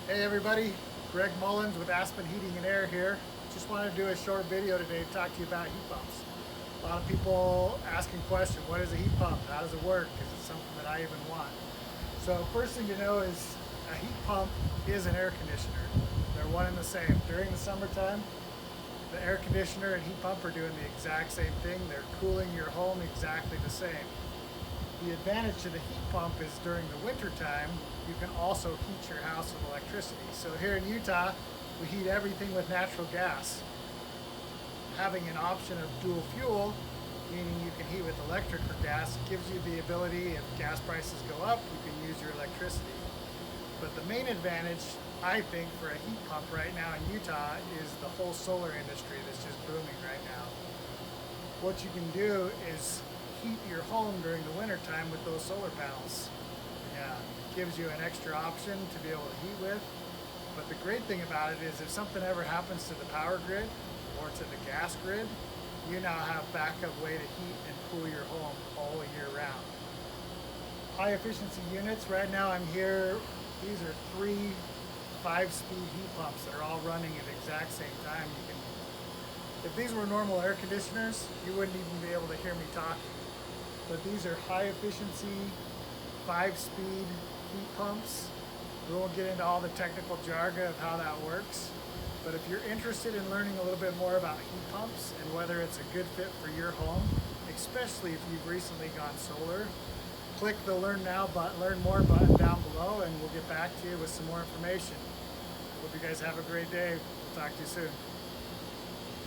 Hey everybody, Greg Mullins with Aspen Heating and Air here. Just wanted to do a short video today to talk to you about heat pumps. A lot of people asking question, what is a heat pump? How does it work? Because it's something that I even want. So first thing to know is a heat pump is an air conditioner. They're one and the same. During the summertime, the air conditioner and heat pump are doing the exact same thing. They're cooling your home exactly the same. The advantage to the heat pump is during the winter time, you can also heat your house with electricity. So here in Utah, we heat everything with natural gas. Having an option of dual fuel, meaning you can heat with electric or gas, gives you the ability, if gas prices go up, you can use your electricity. But the main advantage, I think, for a heat pump right now in Utah is the whole solar industry that's just booming right now. What you can do is heat your home during the winter time with those solar panels. Yeah, it gives you an extra option to be able to heat with. But the great thing about it is if something ever happens to the power grid or to the gas grid, you now have backup way to heat and cool your home all year round. High efficiency units, right now I'm here, these are three 5-speed heat pumps that are all running at the exact same time. If these were normal air conditioners, you wouldn't even be able to hear me talking. But these are high efficiency, 5-speed heat pumps. We won't get into all the technical jargon of how that works. But if you're interested in learning a little bit more about heat pumps and whether it's a good fit for your home, especially if you've recently gone solar, click the Learn More button down below and we'll get back to you with some more information. Hope you guys have a great day. We'll talk to you soon.